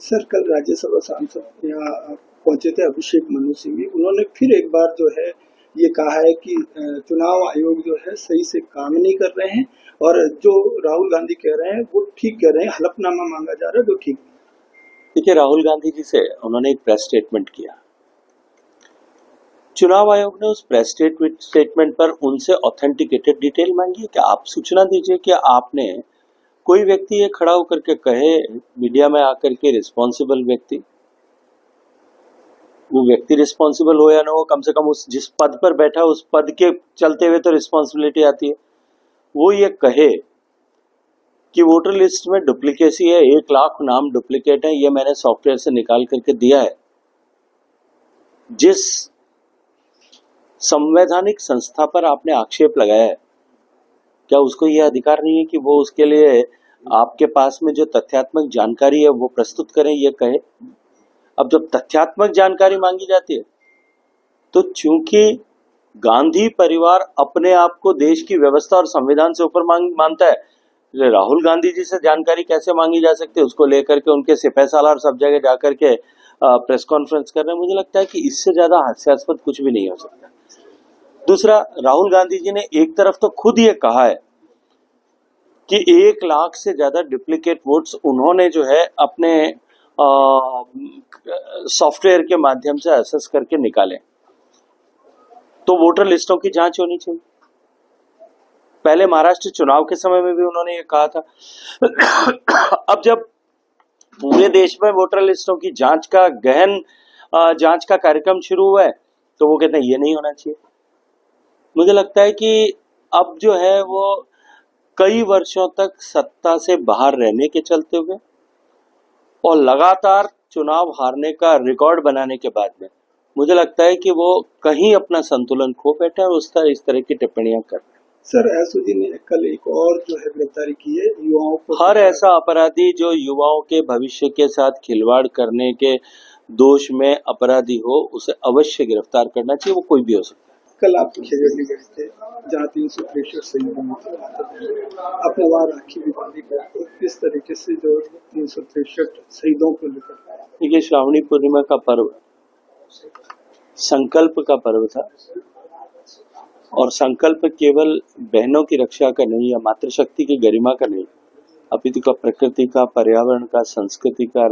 Sir, कल राज्यसभा सांसद यहाँ पहुंचे थे अभिषेक मनु सिंघवी। उन्होंने फिर एक बार जो है ये कहा है कि चुनाव आयोग जो है सही से काम नहीं कर रहे हैं, और जो राहुल गांधी कह रहे हैं वो ठीक कह रहे हैं, हलफनामा मांगा जा रहा है जो ठीक। देखिए, राहुल गांधी जी से उन्होंने एक प्रेस स्टेटमेंट किया। चुनाव आयोग ने उस प्रेस स्टेटमेंट पर उनसे ऑथेंटिकेटेड डिटेल मांगी है कि आप सूचना दीजिए कि आपने कोई व्यक्ति ये खड़ा होकर के कहे मीडिया में आकर के रिस्पॉन्सिबल व्यक्ति, वो व्यक्ति रिस्पॉन्सिबल हो या ना हो, कम से कम उस जिस पद पर बैठा उस पद के चलते हुए तो रिस्पॉन्सिबिलिटी आती है। वो ये कहे कि वोटर लिस्ट में डुप्लीकेसी है, 1 लाख नाम डुप्लीकेट है, ये मैंने सॉफ्टवेयर से निकाल करके दिया है। जिस संवैधानिक संस्था पर आपने आक्षेप लगाया है, क्या उसको यह अधिकार नहीं है कि वो उसके लिए आपके पास में जो तथ्यात्मक जानकारी है वो प्रस्तुत करें, ये कहे? अब जब तथ्यात्मक जानकारी मांगी जाती है तो चूंकि गांधी परिवार अपने आप को देश की व्यवस्था और संविधान से ऊपर मानता है, राहुल गांधी जी से जानकारी कैसे मांगी जा सकती है? उसको लेकर के उनके सिपह सालार सब जगह जाकर के प्रेस कॉन्फ्रेंस कर रहे हैं। मुझे लगता है कि इससे ज्यादा हास्यास्पद कुछ भी नहीं हो सकता। दूसरा, राहुल गांधी जी ने एक तरफ तो खुद ये कहा है कि 1 लाख से ज्यादा डुप्लीकेट वोट्स उन्होंने जो है अपने सॉफ्टवेयर के माध्यम से असेस करके निकाले, तो वोटर लिस्टों की जांच होनी चाहिए। पहले महाराष्ट्र चुनाव के समय में भी उन्होंने ये कहा था। अब जब पूरे देश में वोटर लिस्टों की जांच का गहन जांच का कार्यक्रम शुरू हुआ है तो वो कहते हैं ये नहीं होना चाहिए। मुझे लगता है कि अब जो है वो कई वर्षों तक सत्ता से बाहर रहने के चलते हुए और लगातार चुनाव हारने का रिकॉर्ड बनाने के बाद में मुझे लगता है कि वो कहीं अपना संतुलन खो बैठे और इस तरह की टिप्पणियां कर रहे हैं। सर, एसओजी ने कल एक और जो है गिरफ्तारी की है युवाओं को। हर ऐसा अपराधी जो युवाओं के भविष्य के साथ खिलवाड़ करने के दोष में अपराधी हो उसे अवश्य गिरफ्तार करना चाहिए, वो कोई भी हो सकता है। कल आप खेजड़ी गए थे जहाँ 363 शहीद अपने वहां राखी भी बांधी करते, किस तरीके से जो 363 शहीदों को लेकर? देखिए, श्रावणी पूर्णिमा का पर्व संकल्प का पर्व था, और संकल्प केवल बहनों की रक्षा का नहीं या मातृशक्ति की गरिमा का नहीं, अपितु का प्रकृति का, पर्यावरण का, संस्कृति का,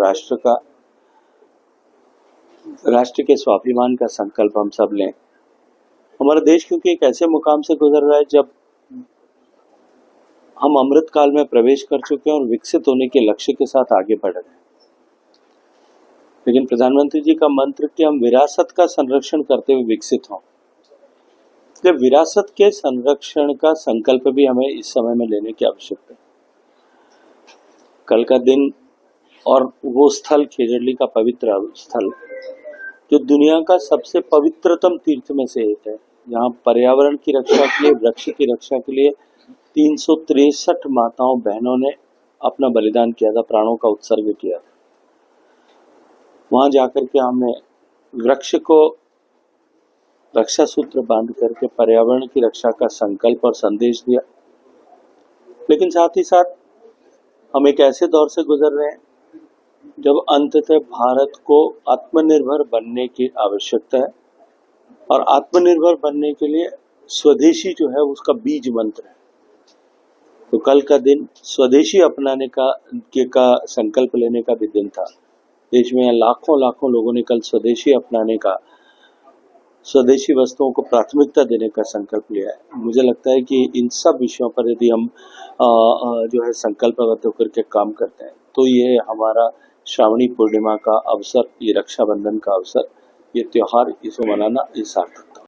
राष्ट्र के स्वाभिमान का संकल्प हम सब लें। हमारा देश क्योंकि एक ऐसे मुकाम से गुजर रहा है जब हम अमृत काल में प्रवेश कर चुके हैं और विकसित होने के लक्ष्य के साथ आगे बढ़ रहे हैं। लेकिन प्रधानमंत्री जी का मंत्र कि हम विरासत का संरक्षण करते हुए विकसित हों, जब विरासत के संरक्षण का संकल्प भी हमें इस समय में लेने की आवश्यकता है। कल का दिन और वो स्थल खेजड़ली का पवित्र स्थल जो दुनिया का सबसे पवित्रतम तीर्थ में से एक है, जहाँ पर्यावरण की रक्षा के लिए, वृक्ष की रक्षा के लिए 363 माताओं बहनों ने अपना बलिदान किया था, प्राणों का उत्सर्ग किया था। वहां जाकर के हमने वृक्ष को रक्षा सूत्र बांध करके पर्यावरण की रक्षा का संकल्प और संदेश दिया। लेकिन साथ ही साथ हम एक ऐसे दौर से गुजर रहे हैं जब अंततः भारत को आत्मनिर्भर बनने की आवश्यकता है, और आत्मनिर्भर बनने के लिए स्वदेशी जो है उसका बीज मंत्र है। तो कल का दिन स्वदेशी अपनाने का संकल्प लेने का भी दिन था। देश में लाखों लोगों ने कल स्वदेशी अपनाने का, स्वदेशी वस्तुओं को प्राथमिकता देने का संकल्प लिया है। मुझे लगता है कि इन सब विषयों पर यदि हम जो है संकल्पबद्ध होकर के काम करते हैं तो ये हमारा श्रावणी पूर्णिमा का अवसर, ये रक्षाबंधन का अवसर, ये त्योहार, इसको मनाना ये सार्थक था।